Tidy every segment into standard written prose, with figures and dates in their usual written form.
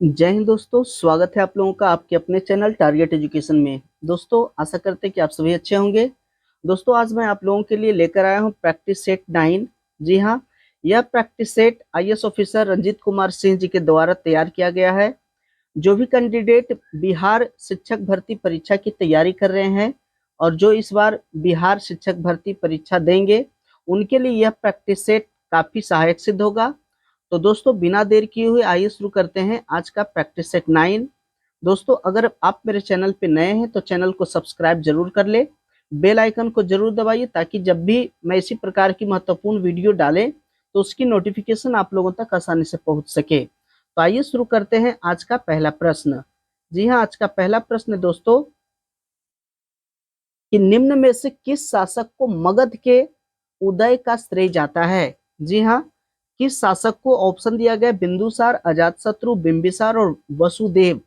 जय हिंद दोस्तों, स्वागत है आप लोगों का आपके अपने चैनल टारगेट एजुकेशन में। दोस्तों, आशा करते हैं कि आप सभी अच्छे होंगे। दोस्तों, आज मैं आप लोगों के लिए लेकर आया हूं प्रैक्टिस सेट 9। जी हां, यह practice set IAS officer Ranjeet Kumar Singh ji के द्वारा तैयार किया गया है। जो भी कैंडिडेट बिहार शिक्षक भर्ती परीक्षा की तैयारी कर रहे हैं और जो इस बार बिहार शिक्षक भर्ती परीक्षा देंगे, उनके लिए यह प्रैक्टिस सेट काफी सहायक सिद्ध होगा। तो दोस्तों, बिना देर किए हुए आइए शुरू करते हैं आज का प्रैक्टिस सेट 9। दोस्तों, अगर आप मेरे चैनल पे नए हैं तो चैनल को सब्सक्राइब जरूर कर ले, बेल आइकन को जरूर दबाइए ताकि जब भी मैं इसी प्रकार की महत्वपूर्ण वीडियो डालें तो उसकी नोटिफिकेशन आप लोगों तक आसानी से पहुंच सके। तो आइए शुरू करते हैं आज का पहला प्रश्न। जी हाँ, आज का पहला प्रश्न दोस्तों, कि निम्न में से किस शासक को मगध के उदय का श्रेय जाता है। जी हाँ, किस शासक को ऑप्शन दिया गया, बिंदुसार, अजातशत्रु, बिंबिसार और वसुदेव।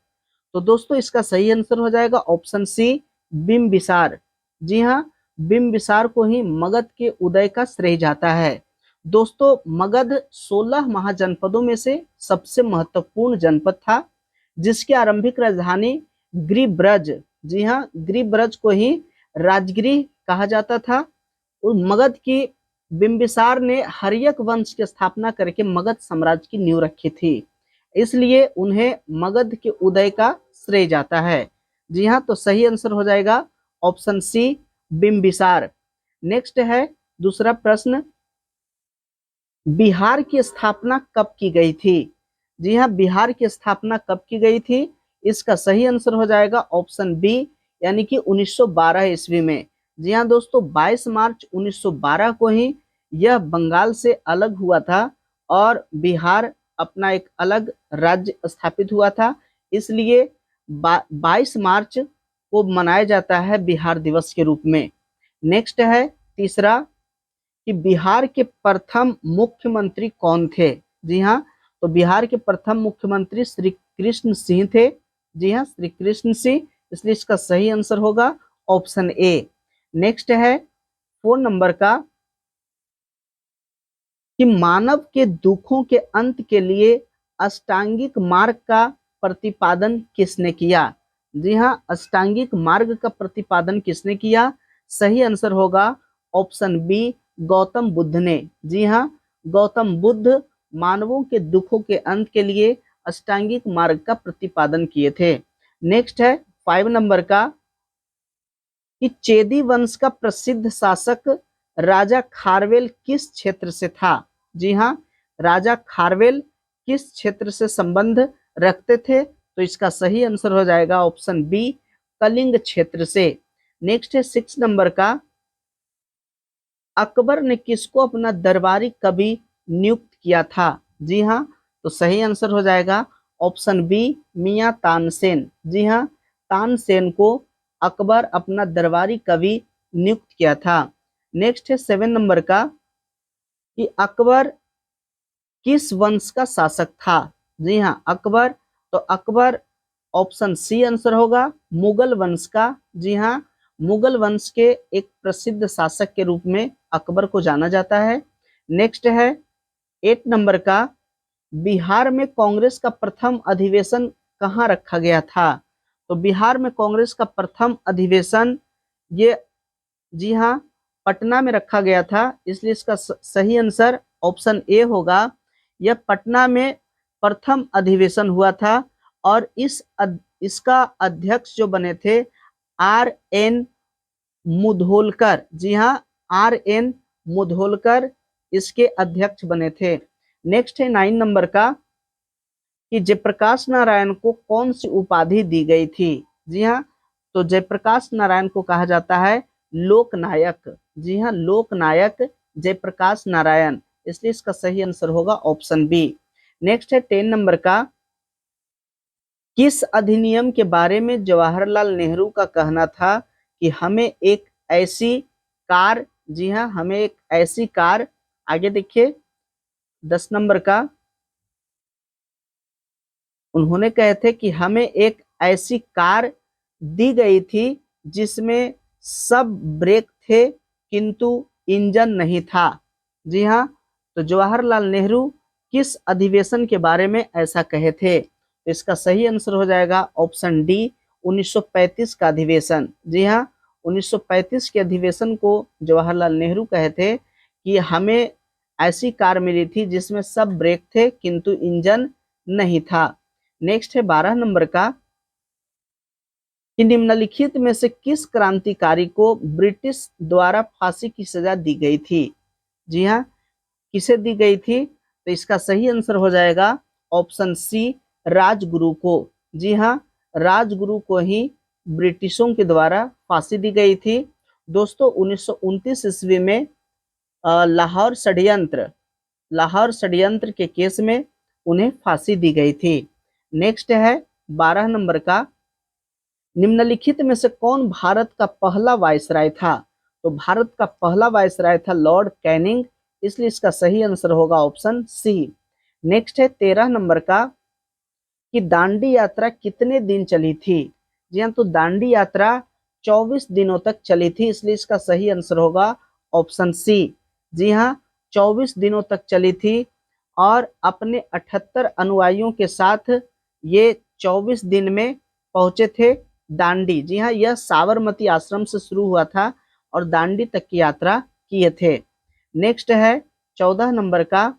तो दोस्तों, इसका सही आंसर हो जाएगा ऑप्शन सी, बिंबिसार। जी हाँ, बिंबिसार को ही मगध के उदय का श्रेय जाता है। दोस्तों, मगध 16 महाजनपदों में से सबसे महत्वपूर्ण जनपद था, जिसकी आरंभिक राजधानी गिरिब्रज, जी हाँ, गिरिब्रज को ही राजगिरी कहा जाता था। और मगध की बिंबिसार ने हर्यक वंश की स्थापना करके मगध साम्राज्य की नींव रखी थी, इसलिए उन्हें मगध के उदय का श्रेय जाता है। जी हाँ, तो सही आंसर हो जाएगा ऑप्शन सी, बिंबिसार। नेक्स्ट है दूसरा प्रश्न, बिहार की स्थापना कब की गई थी। जी हाँ, बिहार की स्थापना कब की गई थी, इसका सही आंसर हो जाएगा ऑप्शन बी, यानी कि 1912 ईस्वी में। जी हाँ दोस्तों, 22 मार्च 1912 को ही यह बंगाल से अलग हुआ था और बिहार अपना एक अलग राज्य स्थापित हुआ था, इसलिए 22 मार्च को मनाया जाता है बिहार दिवस के रूप में। नेक्स्ट है तीसरा, कि बिहार के प्रथम मुख्यमंत्री कौन थे। जी हाँ, तो बिहार के प्रथम मुख्यमंत्री श्री कृष्ण सिंह थे। जी हाँ, श्री कृष्ण सिंह, इसलिए इसका सही आंसर होगा ऑप्शन ए। नेक्स्ट है 4 नंबर का, कि मानव के दुखों के अंत के लिए अष्टांगिक मार्ग का प्रतिपादन किसने किया। जी हाँ, अष्टांगिक मार्ग का प्रतिपादन किसने किया, सही आंसर होगा ऑप्शन बी, गौतम बुद्ध ने। जी हाँ, गौतम बुद्ध मानवों के दुखों के अंत के लिए अष्टांगिक मार्ग का प्रतिपादन किए थे। नेक्स्ट है 5 नंबर का, कि चेदी वंश का प्रसिद्ध शासक राजा खारवेल किस क्षेत्र से था। जी हाँ, राजा खारवेल किस क्षेत्र से संबंध रखते थे, तो इसका सही आंसर हो जाएगा ऑप्शन बी, कलिंग क्षेत्र से। नेक्स्ट है 6 नंबर का, अकबर ने किसको अपना दरबारी कवि नियुक्त किया था। जी हाँ, तो सही आंसर हो जाएगा ऑप्शन बी, मियां तानसेन। जी हाँ, तानसेन को अकबर अपना दरबारी कवि नियुक्त किया था। नेक्स्ट है 7 नंबर का, कि अकबर किस वंश का शासक था। जी हाँ, अकबर, तो अकबर ऑप्शन सी आंसर होगा, मुगल वंश का। जी हाँ, मुगल वंश के एक प्रसिद्ध शासक के रूप में अकबर को जाना जाता है। नेक्स्ट है 8 नंबर का, बिहार में कांग्रेस का प्रथम अधिवेशन कहाँ रखा गया था। तो बिहार में कांग्रेस का प्रथम अधिवेशन ये, जी हाँ, पटना में रखा गया था, इसलिए इसका सही आंसर ऑप्शन ए होगा। यह पटना में प्रथम अधिवेशन हुआ था और इसका अध्यक्ष जो बने थे आर एन मुधोलकर। जी हाँ, आर एन मुधोलकर इसके अध्यक्ष बने थे। नेक्स्ट है 9 नंबर का, कि जयप्रकाश नारायण को कौन सी उपाधि दी गई थी। जी हाँ, तो जयप्रकाश नारायण को कहा जाता है लोकनायक। जी हाँ, लोकनायक जयप्रकाश नारायण, इसलिए इसका सही आंसर होगा ऑप्शन बी। नेक्स्ट है 10 नंबर का, किस अधिनियम के बारे में जवाहरलाल नेहरू का कहना था कि हमें एक ऐसी कार, जी हाँ, हमें एक ऐसी कार, आगे देखिए 10 नंबर का, उन्होंने कहे थे कि हमें एक ऐसी कार दी गई थी जिसमें सब ब्रेक थे किंतु इंजन नहीं था। जी हाँ, तो जवाहरलाल नेहरू किस अधिवेशन के बारे में ऐसा कहे थे, तो इसका सही आंसर हो जाएगा ऑप्शन डी 1935 का अधिवेशन। जी हाँ, 1935 के अधिवेशन को जवाहरलाल नेहरू कहे थे कि हमें ऐसी कार मिली थी जिसमें सब ब्रेक थे किंतु इंजन नहीं था। नेक्स्ट है 12 नंबर का कि निम्नलिखित में से किस क्रांतिकारी को ब्रिटिश द्वारा फांसी की सजा दी गई थी। जी हाँ, किसे दी गई थी, तो इसका सही आंसर हो जाएगा ऑप्शन सी राजगुरु को। जी हाँ, राजगुरु को ही ब्रिटिशों के द्वारा फांसी दी गई थी। दोस्तों 1929 ईस्वी में लाहौर षड्यंत्र के केस में उन्हें फांसी दी गई थी। नेक्स्ट है 12 नंबर का, निम्नलिखित में से कौन भारत का पहला वायसराय था। तो भारत का पहला वायसराय था लॉर्ड कैनिंग, इसलिए इसका सही आंसर होगा ऑप्शन सी। नेक्स्ट है 13 नंबर का कि दांडी यात्रा कितने दिन चली थी। जी हाँ, तो दांडी यात्रा 24 दिनों तक चली थी, इसलिए इसका सही आंसर होगा ऑप्शन सी। जी हाँ, 24 दिनों तक चली थी और अपने 78 अनुयायियों के साथ ये 24 दिन में पहुंचे थे दांडी। जी हाँ, यह साबरमती आश्रम से शुरू हुआ था और दांडी तक की यात्रा किए थे। नेक्स्ट है 14 नंबर का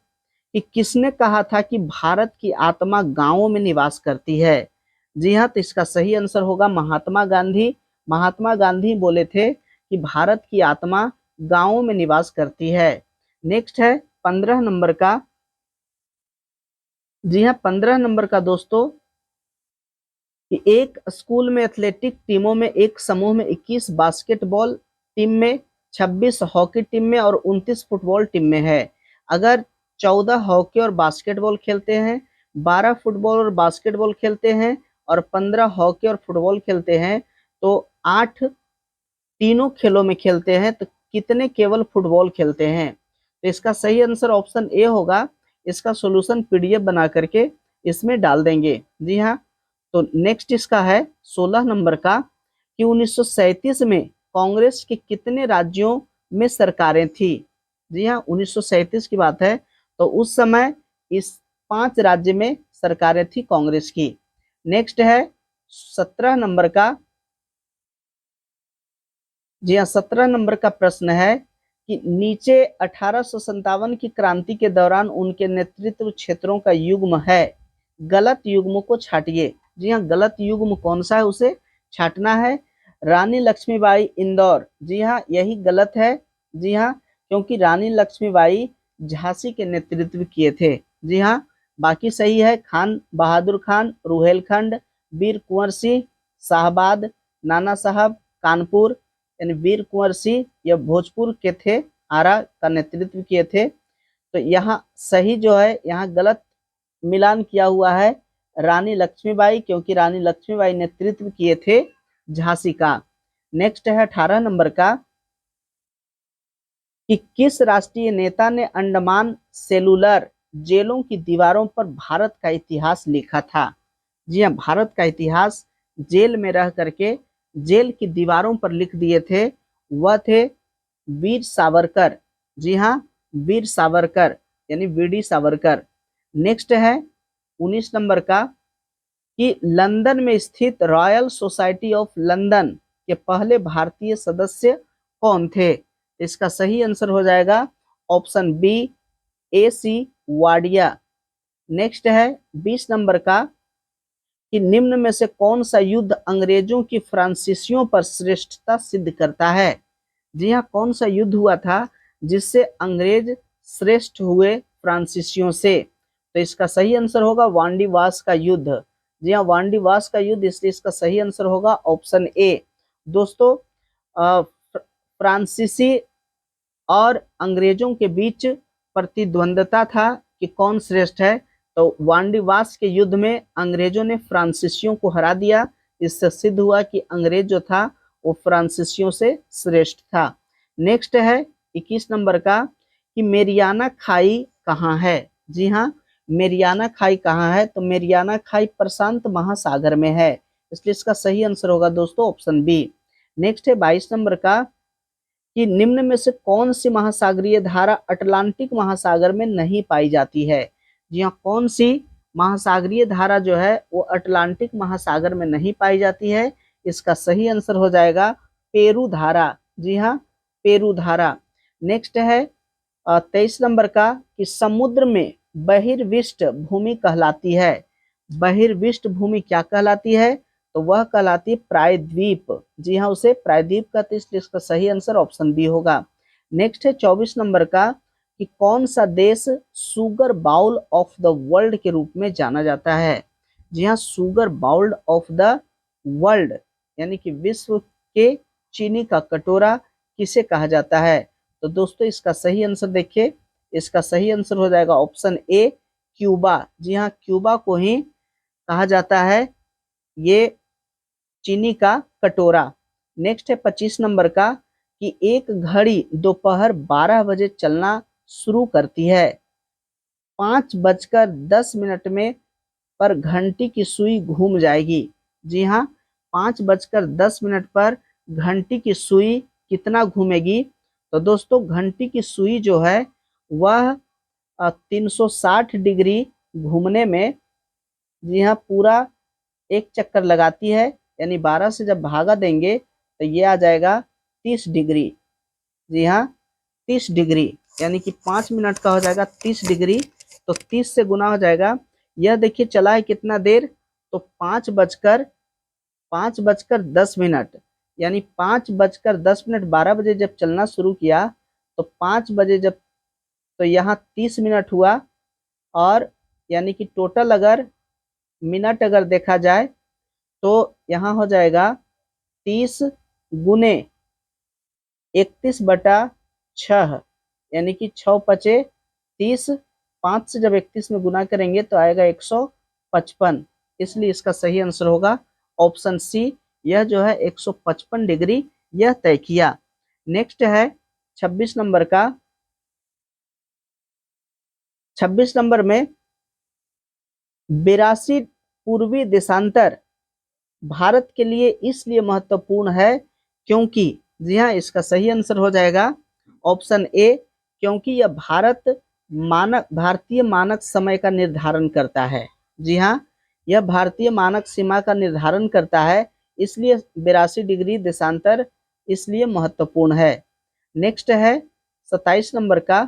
कि किसने कहा था कि भारत की आत्मा गांवों में निवास करती है। जी हाँ, तो इसका सही आंसर होगा महात्मा गांधी। महात्मा गांधी बोले थे कि भारत की आत्मा गांवों में निवास करती है। नेक्स्ट है 15 नंबर का। जी हाँ, 15 नंबर का दोस्तों कि एक स्कूल में एथलेटिक टीमों में एक समूह में 21 बास्केटबॉल टीम में, 26 हॉकी टीम में और 29 फुटबॉल टीम में है। अगर 14 हॉकी और बास्केटबॉल खेलते हैं, 12 फुटबॉल और बास्केटबॉल खेलते हैं और 15 हॉकी और फुटबॉल खेलते हैं, तो 8 तीनों खेलों में खेलते हैं, तो कितने केवल फुटबॉल खेलते हैं। तो इसका सही आंसर ऑप्शन ए होगा। इसका सॉल्यूशन पीडीएफ बना करके इसमें डाल देंगे। जी हाँ, तो नेक्स्ट इसका है 16 नंबर का कि 1937 में कांग्रेस के कितने राज्यों में सरकारें थी। जी हाँ, 1937 की बात है, तो उस समय इस 5 राज्य में सरकारें थी कांग्रेस की। नेक्स्ट है 17 नंबर का। जी हाँ, 17 नंबर का प्रश्न है कि नीचे 1857 की क्रांति के दौरान उनके नेतृत्व क्षेत्रों का युग्म है, गलत युग्म को छाटिए। जी हाँ, गलत युग्म कौन सा है उसे छाटना है। रानी लक्ष्मीबाई इंदौर, जी हाँ यही गलत है। जी हाँ, क्योंकि रानी लक्ष्मीबाई झांसी के नेतृत्व किए थे। जी हाँ, बाकी सही है। खान बहादुर खान, रुहेलखंड, वीर कुंवर सिंह, शाहबाद, नाना साहब, कानपुर, यानी वीर कुंवर सिंह यह भोजपुर के थे, आरा का नेतृत्व किए थे। तो यहाँ सही जो है, यहाँ गलत मिलान किया हुआ है रानी लक्ष्मीबाई, क्योंकि रानी लक्ष्मीबाई नेतृत्व किए थे झांसी का। नेक्स्ट है 18 नंबर का कि किस राष्ट्रीय नेता ने अंडमान सेलुलर जेलों की दीवारों पर भारत का इतिहास लिखा था। जी हाँ, भारत का इतिहास जेल में रह करके जेल की दीवारों पर लिख दिए थे, वह थे वीर सावरकर। जी हाँ, वीर सावरकर यानी वीडी सावरकर। नेक्स्ट है 19 नंबर का कि लंदन में स्थित रॉयल सोसाइटी ऑफ लंदन के पहले भारतीय सदस्य कौन थे। इसका सही आंसर हो जाएगा option B AC Wadia. Next है 20 नंबर का कि निम्न में से कौन सा युद्ध अंग्रेजों की फ्रांसीसियों पर श्रेष्ठता सिद्ध करता है। जी हाँ, कौन सा युद्ध हुआ था जिससे अंग्रेज श्रेष्ठ हुए फ्रांसीसियों से। तो इसका सही आंसर होगा वांडीवास का युद्ध। जी हाँ, वांडीवास का युद्ध, इसलिए इसका सही आंसर होगा ऑप्शन ए। दोस्तों फ्रांसीसी और अंग्रेजों के बीच प्रतिद्वंदता था कि कौन श्रेष्ठ है, तो वांडीवास के युद्ध में अंग्रेजों ने फ्रांसीसियों को हरा दिया। इससे सिद्ध हुआ कि अंग्रेज जो था वो फ्रांसीसियों से श्रेष्ठ था। नेक्स्ट है 21 नंबर का कि मेरियाना खाई कहाँ है। जी हाँ, मेरियाना खाई कहाँ है, तो मेरियाना खाई प्रशांत महासागर में है, इसलिए इसका सही आंसर होगा दोस्तों ऑप्शन बी। नेक्स्ट है 22 नंबर का कि निम्न में से कौन सी महासागरीय धारा अटलांटिक महासागर में नहीं पाई जाती है। जी हाँ, कौन सी महासागरीय धारा जो है वो अटलांटिक महासागर में नहीं पाई जाती है। इसका सही आंसर हो जाएगा पेरू धारा। जी हाँ, पेरू धारा। नेक्स्ट है 23 नंबर का कि समुद्र में बहिर्विष्ट भूमि कहलाती है। बहिर्विष्ट भूमि क्या कहलाती है? तो वह कहलाती है प्रायद्वीप। जी हाँ, उसे प्रायद्वीप कहते हैं, इसलिए इसका सही आंसर ऑप्शन बी होगा। नेक्स्ट है 24 नंबर का कि कौन सा देश sugar bowl of the world के रूप में जाना जाता है? जी हाँ, sugar bowl of the world यानी कि विश्व के चीनी का कटोरा किसे कहा जाता है? तो दोस्तों इसका सही आंसर देखिए, इसका सही आंसर हो जाएगा ऑप्शन ए क्यूबा। जी हाँ, क्यूबा को ही कहा जाता है ये चीनी का कटोरा। नेक्स्ट है 25 नंबर का कि एक घड़ी दोपहर 12 बजे चलना शुरू करती है, 5:10 में पर घंटी की सुई घूम जाएगी। जी हाँ, 5:10 पर घंटी की सुई कितना घूमेगी? तो दोस्तों घंटी की सुई जो है वह 360 डिग्री घूमने में, जी हाँ, पूरा एक चक्कर लगाती है। यानी 12 से जब भागा देंगे तो ये आ जाएगा 30 डिग्री। जी हाँ, 30 डिग्री यानी कि 5 मिनट का हो जाएगा 30 डिग्री, तो 30 से गुना हो जाएगा। यह देखिए चला है कितना देर? तो 5:10 यानी 5:10 12 बजे जब चलना शुरू किया तो 5 बजे जब, तो यहाँ 30 मिनट हुआ, और यानी कि टोटल अगर मिनट अगर देखा जाए तो यहाँ हो जाएगा 30 गुने 31/6 यानी कि 6×5 = 30। 5 से जब 31 में गुना करेंगे तो आएगा 155। इसलिए इसका सही आंसर होगा ऑप्शन सी, यह जो है 155 डिग्री यह तय किया। नेक्स्ट है 26 नंबर का। 26 नंबर में 82 पूर्वी देशांतर भारत के लिए इसलिए महत्वपूर्ण है क्योंकि, जी हाँ, इसका सही आंसर हो जाएगा ऑप्शन ए, क्योंकि यह भारतीय मानक समय का निर्धारण करता है। जी हाँ, यह भारतीय मानक सीमा का निर्धारण करता है, इसलिए 82 डिग्री देशांतर इसलिए महत्वपूर्ण है। नेक्स्ट है 27 नंबर का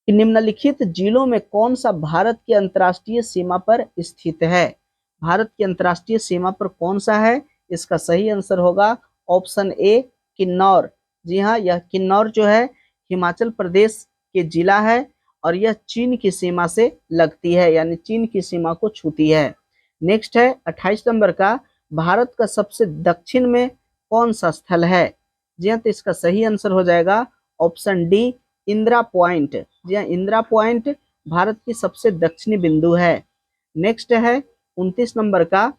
कि निम्नलिखित जिलों में कौन सा भारत की अंतर्राष्ट्रीय सीमा पर स्थित है? भारत की अंतर्राष्ट्रीय सीमा पर कौन सा है? इसका सही आंसर होगा ऑप्शन ए किन्नौर। जी हाँ, यह किन्नौर जो है हिमाचल प्रदेश के जिला है और यह चीन की सीमा से लगती है, यानी चीन की सीमा को छूती है। नेक्स्ट है 28 नंबर का, भारत का सबसे दक्षिण में कौन सा स्थल है? जी हाँ, तो इसका सही आंसर हो जाएगा ऑप्शन डी इंदिरा पॉइंट। जी हाँ, इंदिरा पॉइंट भारत की सबसे दक्षिणी बिंदु है। नेक्स्ट है 29 नंबर का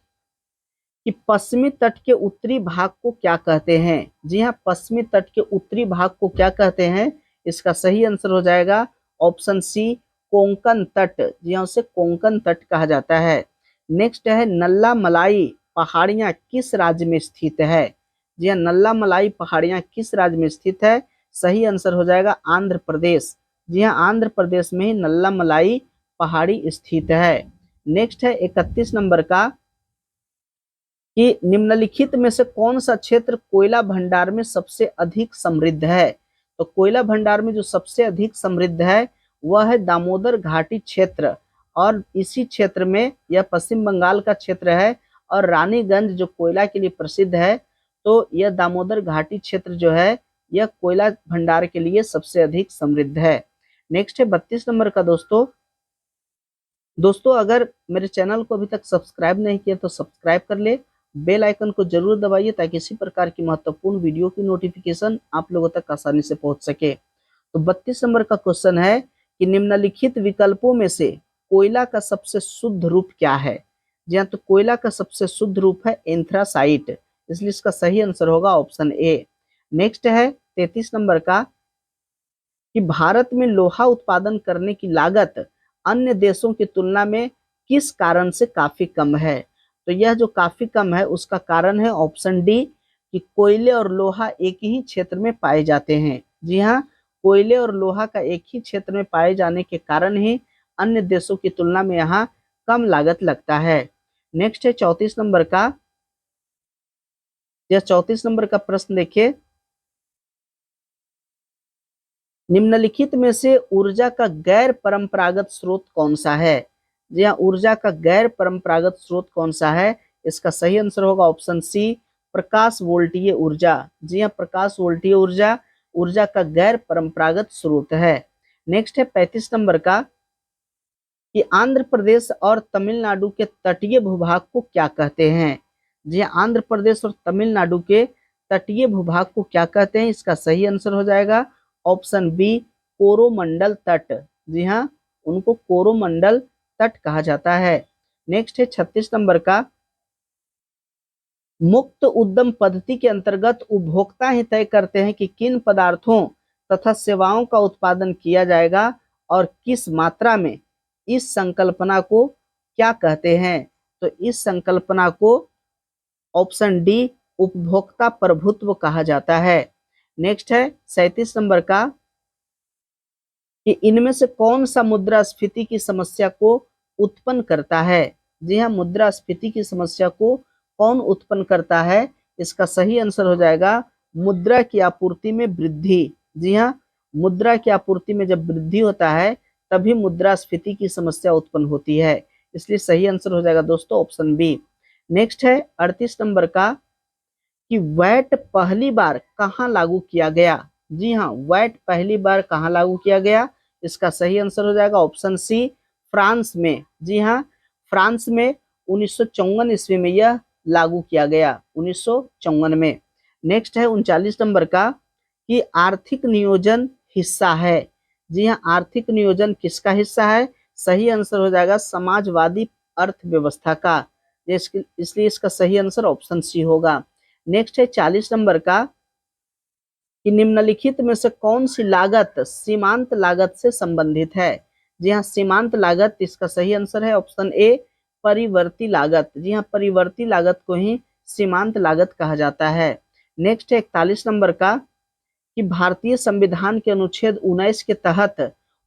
कि पश्चिमी तट के उत्तरी भाग को क्या कहते हैं? जी हाँ, पश्चिमी तट के उत्तरी भाग को क्या कहते हैं? इसका सही आंसर हो जाएगा ऑप्शन सी कोंकण तट। जी हाँ, उसे कोंकण तट कहा जाता है। नेक्स्ट है नल्ला मलाई पहाड़ियाँ किस राज्य में स्थित है? जी हाँ, नल्ला मलाई पहाड़ियाँ किस राज्य में स्थित है? सही आंसर हो जाएगा आंध्र प्रदेश। जी हाँ, आंध्र प्रदेश में ही नल्ला मलाई पहाड़ी स्थित है। नेक्स्ट है 31 नंबर का कि निम्नलिखित में से कौन सा क्षेत्र कोयला भंडार में सबसे अधिक समृद्ध है? तो कोयला भंडार में जो सबसे अधिक समृद्ध है वह है दामोदर घाटी क्षेत्र, और इसी क्षेत्र में यह पश्चिम बंगाल का क्षेत्र है और रानीगंज जो कोयला के लिए प्रसिद्ध है, तो यह दामोदर घाटी क्षेत्र जो है यह कोयला भंडार के लिए सबसे अधिक समृद्ध है। नेक्स्ट है 32 नंबर का। दोस्तों अगर मेरे चैनल को अभी तक सब्सक्राइब नहीं किया तो सब्सक्राइब कर ले, बेल आइकन को जरूर दबाइए ताकि इसी प्रकार की महत्वपूर्ण वीडियो की नोटिफिकेशन आप लोगों तक आसानी से पहुंच सके। तो 32 नंबर का क्वेश्चन है कि निम्नलिखित विकल्पों में से कोयला का सबसे शुद्ध रूप क्या है? जी हाँ, तो कोयला का सबसे शुद्ध रूप है एंथ्रासाइट, इसलिए इसका सही आंसर होगा ऑप्शन ए। नेक्स्ट है 33 नंबर का कि भारत में लोहा उत्पादन करने की लागत अन्य देशों की तुलना में किस कारण से काफी कम है? तो यह जो काफी कम है उसका कारण है ऑप्शन डी कि कोयले और लोहा एक ही क्षेत्र में पाए जाते हैं। जी हाँ, कोयले और लोहा का एक ही क्षेत्र में पाए जाने के कारण ही अन्य देशों की तुलना में यहाँ कम लागत लगता है। नेक्स्ट है 34 नंबर का। यह 34 नंबर का प्रश्न देखिए, निम्नलिखित में से ऊर्जा का गैर परंपरागत स्रोत कौन सा है? जी हाँ, ऊर्जा का गैर परंपरागत स्रोत कौन सा है? इसका सही आंसर होगा ऑप्शन सी, प्रकाश वोल्टीय ऊर्जा। जी हाँ, प्रकाश वोल्टीय ऊर्जा ऊर्जा का गैर परंपरागत स्रोत है। नेक्स्ट है 35 नंबर का, कि आंध्र प्रदेश और तमिलनाडु के तटीय भूभाग को क्या कहते हैं? जी हाँ, आंध्र प्रदेश और तमिलनाडु के तटीय भूभाग को क्या कहते हैं? इसका सही आंसर हो जाएगा ऑप्शन बी, कोरोमंडल तट। जी हाँ, उनको कोरोमंडल तट कहा जाता है। नेक्स्ट है 36 नंबर का, मुक्त उद्यम पद्धति के अंतर्गत उपभोक्ता ही तय करते हैं कि किन पदार्थों तथा सेवाओं का उत्पादन किया जाएगा और किस मात्रा में। इस संकल्पना को क्या कहते हैं? तो इस संकल्पना को ऑप्शन डी, उपभोक्ता प्रभुत्व कहा जाता है। नेक्स्ट है 37 नंबर का, कि इनमें से कौन सा मुद्रास्फीति की समस्या को उत्पन्न करता है? जी हाँ, मुद्रास्फीति की समस्या को कौन उत्पन्न करता है? इसका सही आंसर हो जाएगा मुद्रा की आपूर्ति में वृद्धि। जी हाँ, मुद्रा की आपूर्ति में जब वृद्धि होता है तभी मुद्रास्फीति की समस्या उत्पन्न होती है, इसलिए सही आंसर हो जाएगा दोस्तों ऑप्शन बी। नेक्स्ट है 38 नंबर का, कि वैट पहली बार कहाँ लागू किया गया? जी हाँ, वैट पहली बार कहाँ लागू किया गया? इसका सही आंसर हो जाएगा ऑप्शन सी, फ्रांस में। जी हाँ, फ्रांस में 1954 ईस्वी में यह लागू किया गया, 1954 में। नेक्स्ट है 39 नंबर का, कि आर्थिक नियोजन हिस्सा है। जी हाँ, आर्थिक नियोजन किसका हिस्सा है? सही आंसर हो जाएगा समाजवादी अर्थव्यवस्था का, इसलिए इसका सही आंसर ऑप्शन सी होगा। नेक्स्ट है 40 नंबर का, कि निम्नलिखित में से कौन सी लागत सीमांत लागत से संबंधित है? जी हाँ, सीमांत लागत, इसका सही आंसर है ऑप्शन ए, परिवर्ती लागत। जी हाँ, परिवर्ती लागत को ही सीमांत लागत कहा जाता है। नेक्स्ट है 41 नंबर का, कि भारतीय संविधान के अनुच्छेद 19 के तहत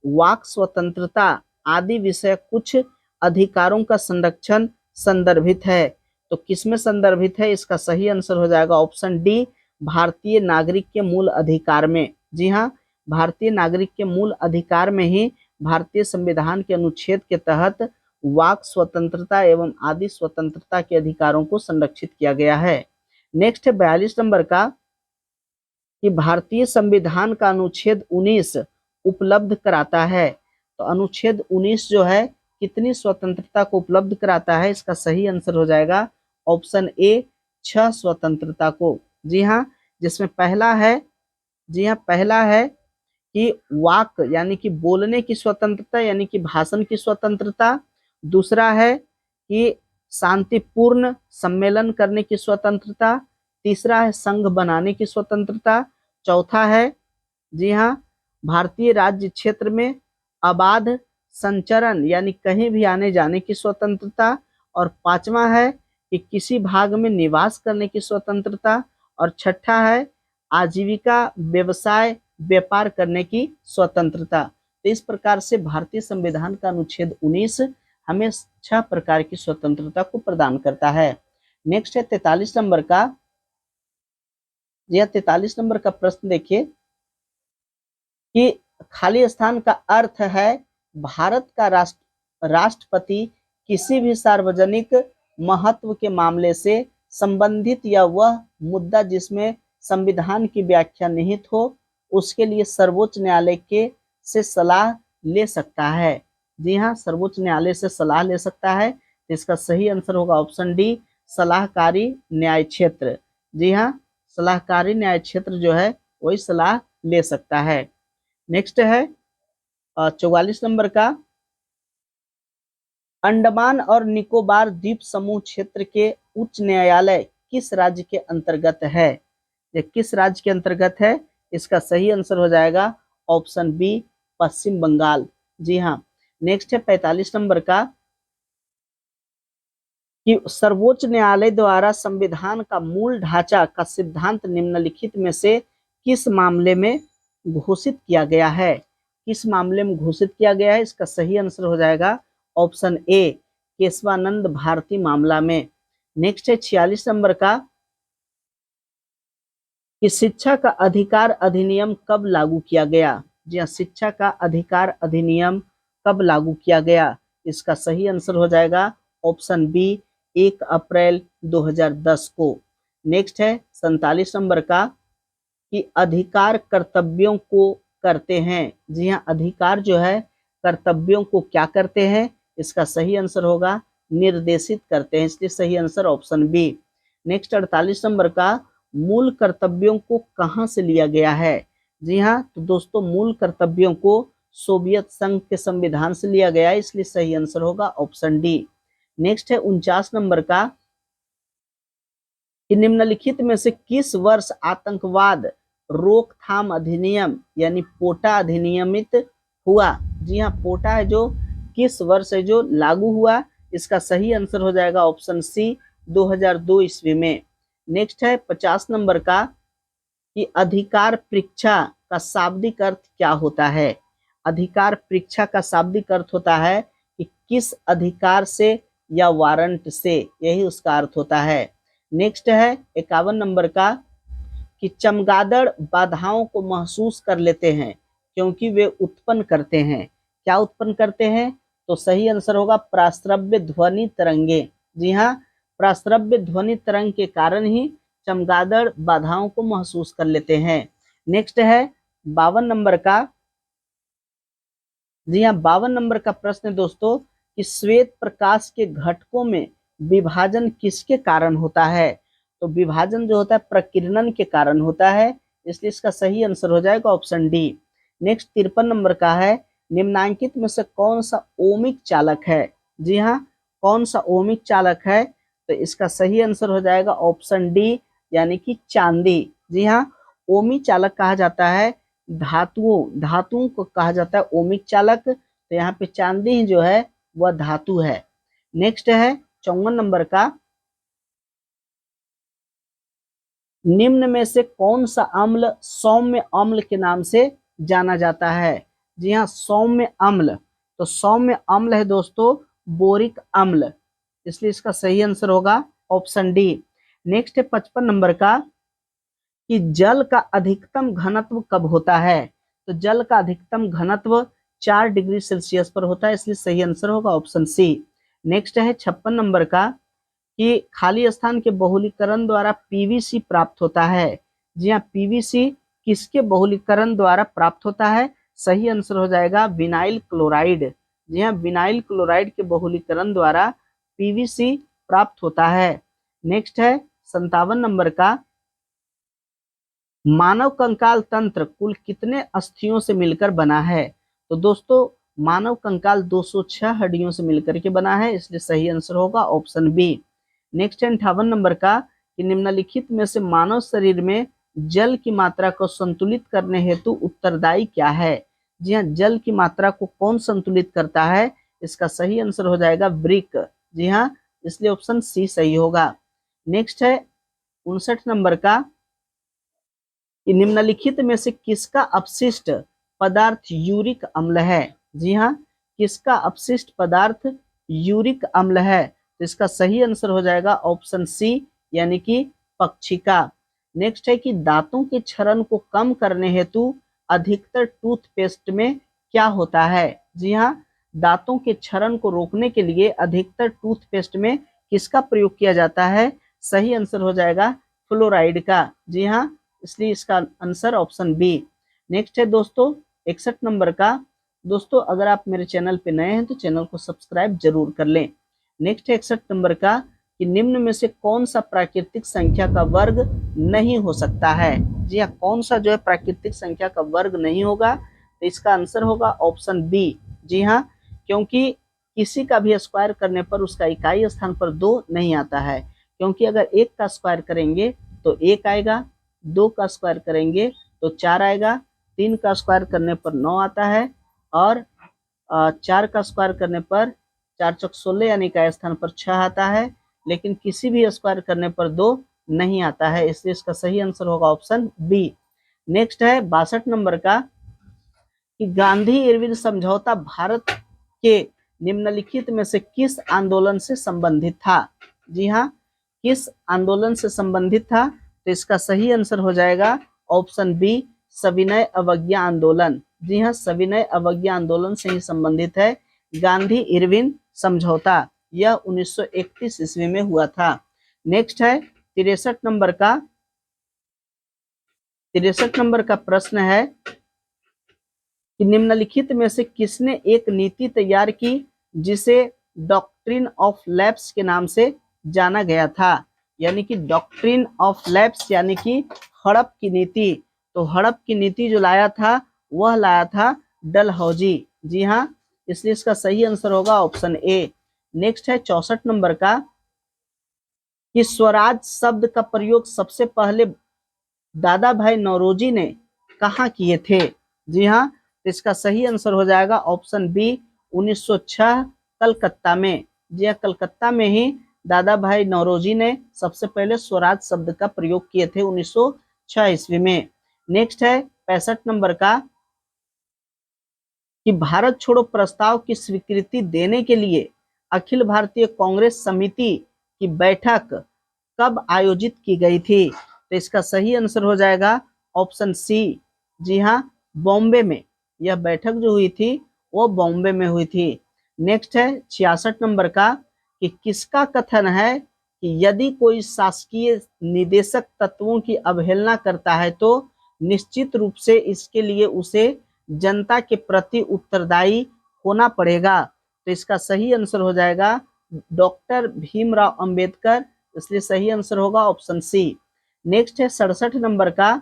वाक स्वतंत्रता आदि विषय कुछ अधिकारों का संरक्षण संदर्भित है। तो किसमें संदर्भित है? इसका सही आंसर हो जाएगा ऑप्शन डी, भारतीय नागरिक के मूल अधिकार में। जी हाँ, भारतीय नागरिक के मूल अधिकार में ही भारतीय संविधान के अनुच्छेद के तहत वाक स्वतंत्रता एवं आदि स्वतंत्रता के अधिकारों को संरक्षित किया गया है। नेक्स्ट है 42 नंबर का, कि भारतीय संविधान का अनुच्छेद 19 उपलब्ध कराता है। तो अनुच्छेद 19 जो है कितनी स्वतंत्रता को उपलब्ध कराता है? इसका सही आंसर हो जाएगा ऑप्शन ए, 6 स्वतंत्रता को। जी हाँ, जिसमें पहला है, जी हाँ, पहला है कि वाक यानी कि बोलने की स्वतंत्रता यानी कि भाषण की स्वतंत्रता। दूसरा है कि शांतिपूर्ण सम्मेलन करने की स्वतंत्रता। तीसरा है संघ बनाने की स्वतंत्रता। चौथा है, जी हाँ, भारतीय राज्य क्षेत्र में अबाध संचरण यानी कहीं भी आने जाने की स्वतंत्रता। और पांचवा है कि किसी भाग में निवास करने की स्वतंत्रता। और छठा है आजीविका व्यवसाय व्यापार करने की स्वतंत्रता। तो इस प्रकार से भारतीय संविधान का अनुच्छेद 19 हमें 6 प्रकार की स्वतंत्रता को प्रदान करता है। नेक्स्ट है 43 नंबर का। यह 43 नंबर का प्रश्न देखिए, कि खाली स्थान का अर्थ है भारत का राष्ट्रपति किसी भी सार्वजनिक महत्व के मामले से संबंधित या वह मुद्दा जिसमें संविधान की व्याख्या निहित हो उसके लिए सर्वोच्च न्यायालय के से सलाह ले सकता है। जी हाँ, सर्वोच्च न्यायालय से सलाह ले सकता है। तो इसका सही आंसर होगा ऑप्शन डी, सलाहकारी न्याय क्षेत्र। जी हाँ, सलाहकारी न्याय क्षेत्र जो है वही सलाह ले सकता है। नेक्स्ट है 44 नंबर का, अंडमान और निकोबार द्वीप समूह क्षेत्र के उच्च न्यायालय किस राज्य के अंतर्गत है? ये किस राज्य के अंतर्गत है? इसका सही आंसर हो जाएगा ऑप्शन बी, पश्चिम बंगाल। जी हाँ। नेक्स्ट है 45 नंबर का, कि सर्वोच्च न्यायालय द्वारा संविधान का मूल ढांचा का सिद्धांत निम्नलिखित में से किस मामले में घोषित किया गया है? किस मामले में घोषित किया गया है? इसका सही आंसर हो जाएगा ऑप्शन ए, केशवानंद भारती मामला में। नेक्स्ट है 46 नंबर का कि शिक्षा का अधिकार अधिनियम कब लागू किया गया? जी हाँ, शिक्षा का अधिकार अधिनियम कब लागू किया गया? इसका सही आंसर हो जाएगा ऑप्शन बी, 1 अप्रैल 2010 को। नेक्स्ट है 47 नंबर का कि अधिकार कर्तव्यों को करते हैं। जी हाँ, अधिकार जो है कर्तव्यों को क्या करते हैं? इसका सही आंसर होगा निर्देशित करते हैं, इसलिए सही answer option B. Next 48 number का मूल कर्तव्यों को कहां से लिया गया है? जी हाँ, तो दोस्तों मूल कर्तव्यों को सोवियत संघ के संविधान से लिया गया है, इसलिए सही आंसर होगा ऑप्शन डी। नेक्स्ट है 49 नंबर का कि निम्नलिखित में से किस वर्ष आतंकवाद रोकथाम अधिनियम यानी पोटा अधिनियमित हुआ? जी हाँ, पोटा है जो किस वर्ष है जो लागू हुआ? इसका सही आंसर हो जाएगा ऑप्शन सी, 2002 ईस्वी में। नेक्स्ट है 50 नंबर का कि अधिकार परीक्षा का शाब्दिक अर्थ क्या होता है? अधिकार परीक्षा का शाब्दिक अर्थ होता है कि किस अधिकार से या वारंट से, यही उसका अर्थ होता है। नेक्स्ट है 51 नंबर का कि चमगादड़ बाधाओं को महसूस कर लेते हैं क्योंकि वे उत्पन्न करते हैं। क्या उत्पन्न करते हैं? तो सही आंसर होगा प्राश्रव्य ध्वनि तरंगे। जी हाँ, प्राश्रव्य ध्वनि तरंग के कारण ही चमगादड़ बाधाओं को महसूस कर लेते हैं। नेक्स्ट है 52 नंबर का। जी हाँ, 52 नंबर का प्रश्न है दोस्तों कि श्वेत प्रकाश के घटकों में विभाजन किसके कारण होता है? तो विभाजन जो होता है प्रकीर्णन के कारण होता है, इसलिए इसका सही आंसर हो जाएगा ऑप्शन डी। नेक्स्ट 53 नंबर का है निम्नांकित में से कौन सा ओमिक चालक है? जी हाँ, कौन सा ओमिक चालक है? तो इसका सही आंसर हो जाएगा ऑप्शन डी, यानी कि चांदी। जी हाँ, ओमी चालक कहा जाता है धातुओं को कहा जाता है ओमिक चालक, तो यहाँ पे चांदी जो है वह धातु है। नेक्स्ट है 54 नंबर का निम्न में से कौन सा अम्ल सौम्य अम्ल के नाम से जाना जाता है? जी हाँ, सौम्य अम्ल, तो सौम्य अम्ल है दोस्तों बोरिक अम्ल, इसलिए इसका सही आंसर होगा ऑप्शन डी। नेक्स्ट है 55 नंबर का कि जल का अधिकतम घनत्व कब होता है? तो जल का अधिकतम घनत्व 4 डिग्री सेल्सियस पर होता है, इसलिए सही आंसर होगा ऑप्शन सी। नेक्स्ट है 56 नंबर का कि खाली स्थान के बहुलीकरण द्वारा पीवीसी प्राप्त होता है। जी हाँ, पीवीसी किसके बहुलीकरण द्वारा प्राप्त होता है? सही आंसर हो जाएगा विनाइल क्लोराइड। जी हाँ, विनाइल क्लोराइड के बहुलीकरण द्वारा पीवीसी प्राप्त होता है। नेक्स्ट है 57 नंबर का मानव कंकाल तंत्र कुल कितने अस्थियों से मिलकर बना है? तो दोस्तों मानव कंकाल 206 हड्डियों से मिलकर के बना है, इसलिए सही आंसर होगा ऑप्शन बी। नेक्स्ट है 58 नंबर का कि निम्नलिखित में से मानव शरीर में जल की मात्रा को संतुलित करने हेतु उत्तरदायी क्या है? जी हाँ, जल की मात्रा को कौन संतुलित करता है? इसका सही आंसर हो जाएगा वृक्क। जी हाँ, इसलिए ऑप्शन सी सही होगा। नेक्स्ट है 59 नंबर का कि निम्नलिखित में से किसका अपशिष्ट पदार्थ यूरिक अम्ल है? जी हाँ, किसका अपशिष्ट पदार्थ यूरिक अम्ल है? तो इसका सही आंसर हो जाएगा ऑप्शन सी, यानी कि पक्षिका। नेक्स्ट है कि दांतों के क्षरण को कम करने हेतु अधिकतर टूथपेस्ट में क्या होता है? जी हाँ, दांतों के क्षरण को रोकने के लिए अधिकतर टूथपेस्ट में किसका प्रयोग किया जाता है? सही आंसर हो जाएगा फ्लोराइड का। जी हाँ, इसलिए इसका आंसर ऑप्शन बी। नेक्स्ट है दोस्तों 61 नंबर का। दोस्तों अगर आप मेरे चैनल पे नए हैं तो चैनल को सब्सक्राइब जरूर कर लें। नेक्स्ट है 61 नंबर का कि निम्न में से कौन सा प्राकृतिक संख्या का वर्ग नहीं हो सकता है? जी हाँ, कौन सा जो है प्राकृतिक संख्या का वर्ग नहीं होगा? तो इसका आंसर होगा ऑप्शन बी। जी हाँ, क्योंकि किसी का भी स्क्वायर करने पर उसका इकाई स्थान पर 2 नहीं आता है, क्योंकि अगर 1 का स्क्वायर करेंगे तो 1 आएगा, 2 का स्क्वायर करेंगे तो 4 आएगा, 3 का स्क्वायर करने पर 9 आता है, और 4 का स्क्वायर करने पर 4 चौक 16 यानी का स्थान पर 6 आता है, लेकिन किसी भी स्क्वायर करने पर 2 नहीं आता है, इसलिए इसका सही आंसर होगा ऑप्शन बी। नेक्स्ट है 62 नंबर का कि गांधी इरविन समझौता भारत के निम्नलिखित में से किस आंदोलन से संबंधित था? जी हाँ, किस आंदोलन से संबंधित था? तो इसका सही आंसर हो जाएगा ऑप्शन बी, सविनय अवज्ञा आंदोलन। जी हाँ, सविनय अवज्ञा आंदोलन से ही संबंधित है गांधी इरविन समझौता। यह 1931 ईस्वी में हुआ था। नेक्स्ट है 63 नंबर का प्रश्न है कि निम्नलिखित में से किसने एक नीति तैयार की जिसे डॉक्ट्रिन ऑफ लैप्स के नाम से जाना गया था? यानी कि डॉक्ट्रिन ऑफ लैप्स यानी कि हड़प की नीति। तो हड़प की नीति जो लाया था वह लाया था डलहौजी। जी हाँ, इसलिए इसका सही आंसर होगा ऑप्शन ए। नेक्स्ट है 64 नंबर का कि स्वराज शब्द का प्रयोग सबसे पहले दादा भाई नौरोजी ने कहाँ किए थे? जी हाँ, तो इसका सही आंसर हो जाएगा ऑप्शन बी, 1906 कलकत्ता में। जी हाँ, कलकत्ता में ही दादा भाई नौरोजी ने सबसे पहले स्वराज शब्द का प्रयोग किए थे 1906 ईस्वी में। नेक्स्ट है 65 नंबर का कि भारत छोड़ो प्रस्ताव की स्वीकृति देने के लिए अखिल भारतीय कांग्रेस समिति की बैठक कब आयोजित की गई थी? तो इसका सही आंसर हो जाएगा ऑप्शन सी। जी हाँ, बॉम्बे में। यह बैठक जो हुई थी वो बॉम्बे में हुई थी। नेक्स्ट है 66 नंबर का कि किसका कथन है कि यदि कोई शासकीय निदेशक तत्वों की अवहेलना करता है तो निश्चित रूप से इसके लिए उसे जनता के प्रति उत्तरदायी होना पड़ेगा। तो इसका सही आंसर हो जाएगा डॉक्टर भीमराव अंबेडकर। इसलिए सही आंसर होगा ऑप्शन सी। नेक्स्ट है 67 नंबर का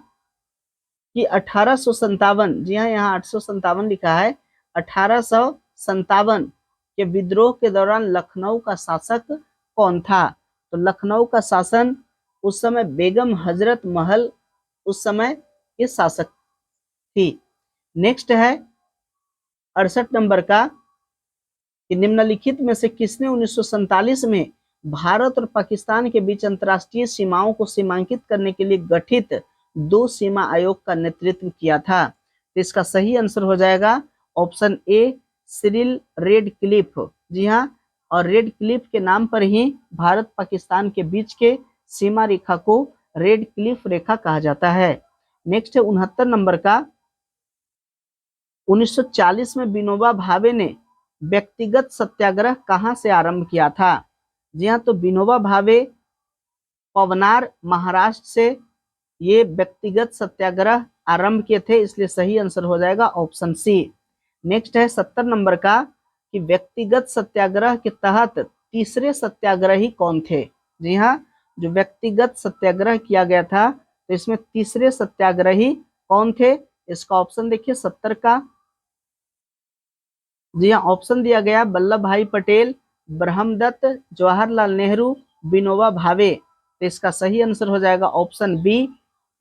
कि 1857, जी हाँ यहाँ 857 लिखा है, 1857 के विद्रोह के दौरान लखनऊ का शासक कौन था? तो लखनऊ का शासन उस समय बेगम हजरत महल उस समय के शासक थी। नेक्स्ट है 68 नंबर का कि निम्नलिखित में से किसने 1947 में भारत और पाकिस्तान के बीच अंतर्राष्ट्रीय सीमाओं को सीमांकित करने के लिए गठित दो सीमा आयोग का नेतृत्व किया था? तो इसका सही आंसर हो जाएगा ऑप्शन ए, सिरिल रेडक्लिफ। जी हाँ, और रेडक्लिफ के नाम पर ही भारत पाकिस्तान के बीच के सीमा रेखा को रेडक्लिफ रेखा कहा जाता है। नेक्स्ट है 69 नंबर का 1940 में विनोबा भावे ने व्यक्तिगत सत्याग्रह कहां से आरंभ किया था? जी हाँ, तो विनोबा भावे पवनार महाराष्ट्र से ये व्यक्तिगत सत्याग्रह आरंभ किए थे। इसलिए सही आंसर हो जाएगा ऑप्शन सी। नेक्स्ट है 70 नंबर का कि व्यक्तिगत सत्याग्रह के तहत तीसरे सत्याग्रही कौन थे? जी हाँ, जो व्यक्तिगत सत्याग्रह किया गया था तो इसमें तीसरे सत्याग्रही कौन थे? इसका ऑप्शन देखिए 70 का। जी हाँ, ऑप्शन दिया गया वल्लभ भाई पटेल, ब्रह्मदत्त, जवाहरलाल नेहरू, विनोबा भावे। तो इसका सही आंसर हो जाएगा ऑप्शन बी,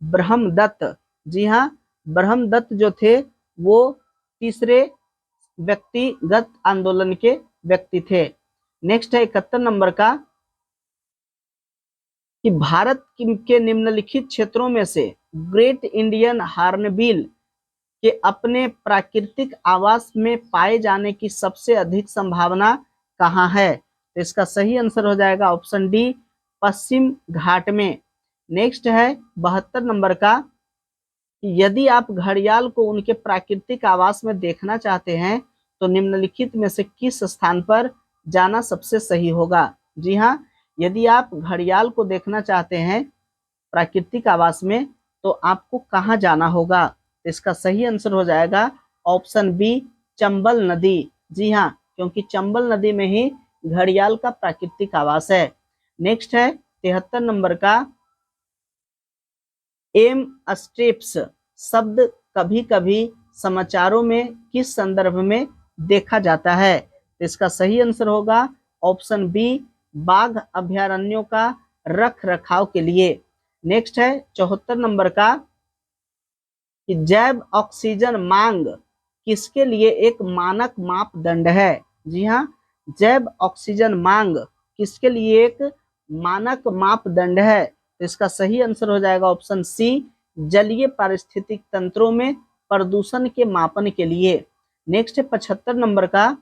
ब्रह्मदत्त। जी हाँ, ब्रह्मदत्त जो थे वो तीसरे व्यक्तिगत आंदोलन के व्यक्ति थे। नेक्स्ट है 71 नंबर का कि भारत के निम्नलिखित क्षेत्रों में से ग्रेट इंडियन हॉर्नबिल के अपने प्राकृतिक आवास में पाए जाने की सबसे अधिक संभावना कहाँ है? तो इसका सही आंसर हो जाएगा ऑप्शन डी, पश्चिम घाट में। नेक्स्ट है 72 नंबर का कि यदि आप घड़ियाल को उनके प्राकृतिक आवास में देखना चाहते हैं तो निम्नलिखित में से किस स्थान पर जाना सबसे सही होगा? जी हाँ, यदि आप घड़ियाल को देखना चाहते हैं प्राकृतिक आवास में तो आपको कहाँ जाना होगा? इसका सही आंसर हो जाएगा ऑप्शन बी, चंबल नदी। जी हाँ, क्योंकि चंबल नदी में ही घड़ियाल का प्राकृतिक आवास है। नेक्स्ट है 73 नंबर का एम स्ट्रिप्स शब्द कभी कभी समाचारों में किस संदर्भ में देखा जाता है? तो इसका सही आंसर होगा ऑप्शन बी, बाघ अभयारण्यों का रख रखाव के लिए। नेक्स्ट है 74 नंबर का कि जैव ऑक्सीजन मांग किसके लिए एक मानक मापदंड है? जी हाँ, जैव ऑक्सीजन मांग किसके लिए एक मानक मापदंड है? तो इसका सही आंसर हो जाएगा ऑप्शन सी, जलीय पारिस्थितिक तंत्रों में प्रदूषण के मापन के लिए। नेक्स्ट है 75 नंबर का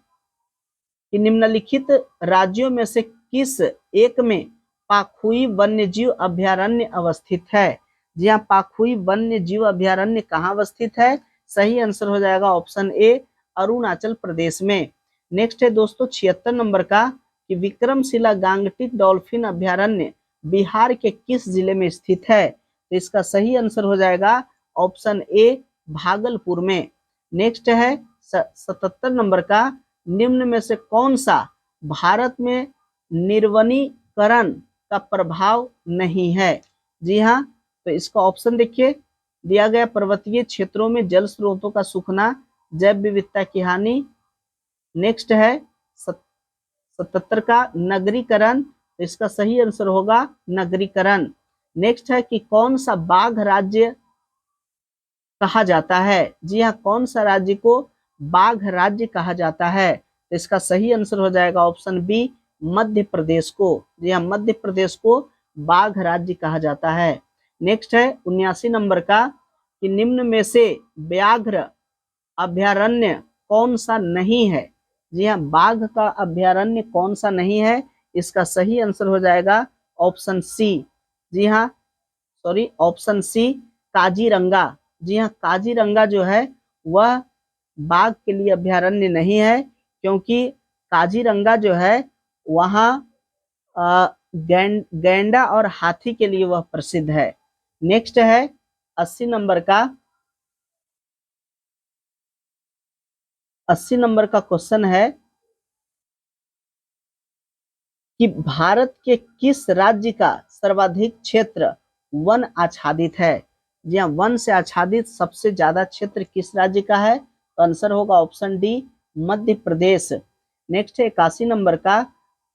कि निम्नलिखित राज्यों में से किस एक में पाखुई वन्यजीव अभयारण्य अवस्थित है। जी हाँ, पाखुई वन्यजीव अभयारण्य कहाँ अवस्थित है? सही आंसर हो जाएगा ऑप्शन ए, अरुणाचल प्रदेश में। नेक्स्ट है दोस्तों 76 नंबर का कि विक्रमशिला गांगटिक डॉल्फिन अभयारण्य बिहार के किस जिले में स्थित है? तो इसका सही आंसर हो जाएगा ऑप्शन ए, भागलपुर में। नेक्स्ट है 77 नंबर का निम्न में से कौन सा भारत में निर्वनीकरण का प्रभाव नहीं है? जी हाँ, तो इसका ऑप्शन देखिए दिया गया, पर्वतीय क्षेत्रों में जल स्रोतों का सूखना, जैव विविधता की हानि। नेक्स्ट है 77 का नगरीकरण, तो इसका सही आंसर होगा नगरीकरण। नेक्स्ट है कि कौन सा बाघ राज्य कहा जाता है? जी हाँ, कौन सा राज्य को बाघ राज्य कहा जाता है? तो इसका सही आंसर हो जाएगा ऑप्शन बी, मध्य प्रदेश को। जी हाँ, मध्य प्रदेश को बाघ राज्य कहा जाता है। नेक्स्ट है 79 नंबर का कि निम्न में से व्याघ्र अभयारण्य कौन सा नहीं है? जी हाँ, बाघ का अभयारण्य कौन सा नहीं है? इसका सही आंसर हो जाएगा ऑप्शन सी। जी हाँ, सॉरी, ऑप्शन सी, काजीरंगा। जी हाँ, काजीरंगा जो है वह बाघ के लिए अभयारण्य नहीं है, क्योंकि काजीरंगा जो है वहाँ गैंडा और हाथी के लिए वह प्रसिद्ध है। नेक्स्ट है 80 नंबर का 80 नंबर का क्वेश्चन है कि भारत के किस राज्य का सर्वाधिक क्षेत्र वन आच्छादित है? जी हाँ, वन से आच्छादित सबसे ज्यादा क्षेत्र किस राज्य का है? तो आंसर होगा option D, Madhya Pradesh. Next है 81 नंबर का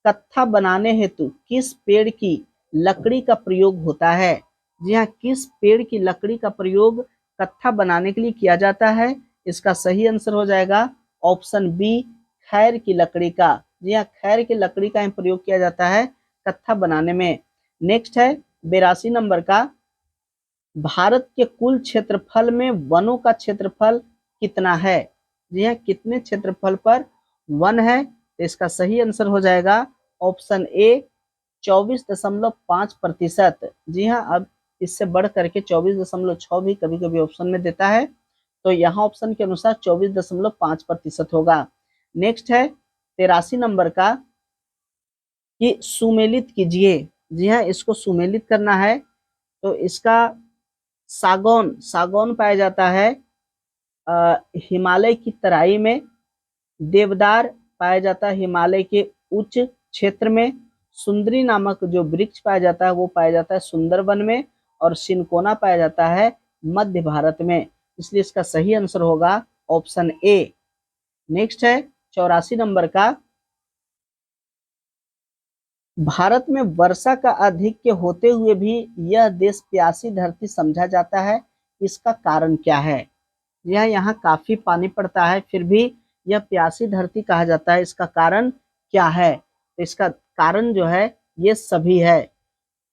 कत्था बनाने हेतु किस पेड़ की लकड़ी का प्रयोग होता है? जी हाँ, किस पेड़ की लकड़ी का प्रयोग कत्था बनाने के लिए किया जाता है? इसका सही आंसर हो जाएगा ऑप्शन बी, खैर की लकड़ी का। जी हाँ, खैर की लकड़ी का प्रयोग किया जाता है कत्था बनाने में। नेक्स्ट है 82 नंबर का भारत के कुल क्षेत्रफल में वनों का क्षेत्रफल कितना है? जी हाँ, कितने क्षेत्रफल पर वन है? तो इसका सही आंसर हो जाएगा ऑप्शन ए, 24.5%। जी हाँ, अब इससे बढ़ करके 24.6 भी कभी कभी ऑप्शन में देता है, तो यहाँ ऑप्शन के अनुसार 24.5% होगा। नेक्स्ट है 83 नंबर का कि सुमेलित कीजिए। जी हाँ, इसको सुमेलित करना है, तो इसका सागौन सागौन पाया जाता है हिमालय की तराई में, देवदार पाया जाता है हिमालय के उच्च क्षेत्र में, सुंदरी नामक जो वृक्ष पाया जाता है वो पाया जाता है सुंदरवन में, और सिनकोना पाया जाता है मध्य भारत में। इसलिए इसका सही आंसर होगा ऑप्शन ए। नेक्स्ट है 84 नंबर का भारत में वर्षा का अधिक होते हुए भी यह देश प्यासी धरती समझा जाता है, इसका कारण क्या है? यहाँ काफी पानी पड़ता है फिर भी यह प्यासी धरती कहा जाता है, इसका कारण क्या है? तो इसका कारण जो है ये सभी है,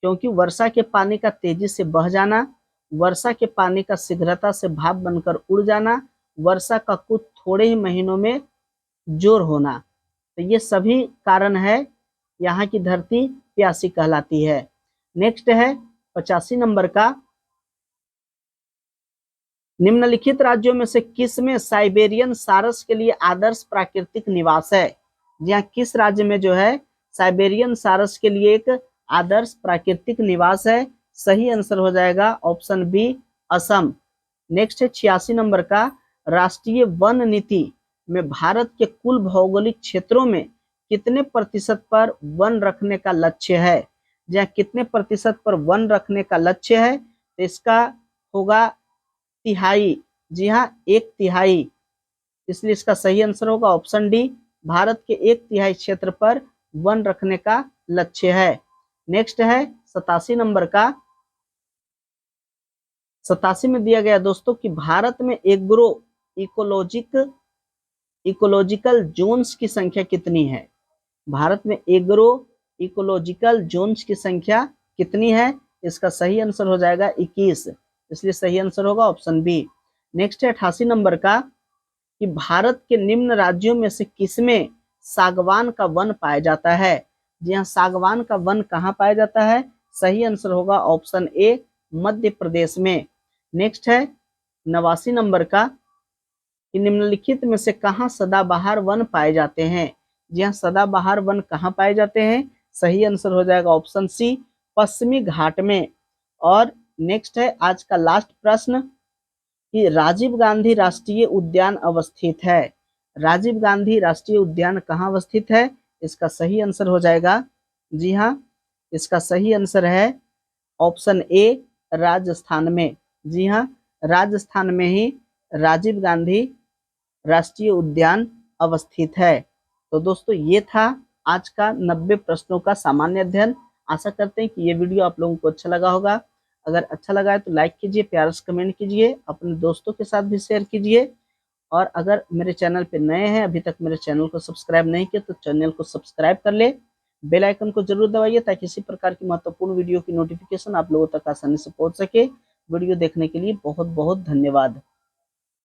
क्योंकि वर्षा के पानी का तेजी से बह जाना, वर्षा के पानी का शीघ्रता से भाप बनकर उड़ जाना, वर्षा का कुछ थोड़े ही महीनों में जोर होना, तो ये सभी कारण है यहाँ की धरती प्यासी कहलाती है। नेक्स्ट है 85 नंबर का निम्नलिखित राज्यों में से किस में साइबेरियन सारस के लिए आदर्श प्राकृतिक निवास है? जहाँ किस राज्य में जो है साइबेरियन सारस के लिए एक आदर्श प्राकृतिक निवास है? सही आंसर हो जाएगा ऑप्शन बी, असम। नेक्स्ट है 86 नंबर का राष्ट्रीय वन नीति में भारत के कुल भौगोलिक क्षेत्रों में कितने प्रतिशत पर वन रखने का लक्ष्य है? जहाँ कितने प्रतिशत पर वन रखने का लक्ष्य है? तो इसका होगा तिहाई। जी हाँ, 1/3। इसलिए इसका सही आंसर होगा ऑप्शन डी, भारत के 1/3 क्षेत्र पर वन रखने का लक्ष्य है। नेक्स्ट है 87 नंबर का 87 में दिया गया दोस्तों कि भारत में एग्रो इकोलॉजिकल जोन्स की संख्या कितनी है? भारत में एग्रो इकोलॉजिकल जोन्स की संख्या कितनी है? इसका सही आंसर हो जाएगा 21। इसलिए सही आंसर होगा ऑप्शन बी। नेक्स्ट है 88 नंबर का कि भारत के निम्न राज्यों में से किसमें सागवान का वन पाया जाता है। जी हाँ, सागवान का वन कहाँ पाया जाता है? सही आंसर होगा ऑप्शन ए, मध्य प्रदेश में। नेक्स्ट है 89 नंबर का कि निम्नलिखित में से कहाँ सदाबहार वन पाए जाते हैं। जी हाँ, सदाबहार वन कहाँ पाए जाते हैं? सही आंसर हो जाएगा ऑप्शन सी, पश्चिमी घाट में। और नेक्स्ट है आज का लास्ट प्रश्न कि राजीव गांधी राष्ट्रीय उद्यान अवस्थित है। राजीव गांधी राष्ट्रीय उद्यान कहाँ अवस्थित है? इसका सही आंसर हो जाएगा, जी हाँ, इसका सही आंसर है ऑप्शन ए, राजस्थान में। जी हाँ, राजस्थान में ही राजीव गांधी राष्ट्रीय उद्यान अवस्थित है। तो दोस्तों ये था आज का 90 प्रश्नों का सामान्य अध्ययन। आशा करते हैं कि ये वीडियो आप लोगों को अच्छा लगा होगा। अगर अच्छा लगा है तो लाइक कीजिए, प्यार से कमेंट कीजिए, अपने दोस्तों के साथ भी शेयर कीजिए। और अगर मेरे चैनल पे नए हैं, अभी तक मेरे चैनल को सब्सक्राइब नहीं किया तो चैनल को सब्सक्राइब कर ले, बेल आइकन को जरूर दबाइए ताकि इसी प्रकार की महत्वपूर्ण वीडियो की नोटिफिकेशन आप लोगों तक आसानी से पहुंच सके। वीडियो देखने के लिए बहुत बहुत धन्यवाद।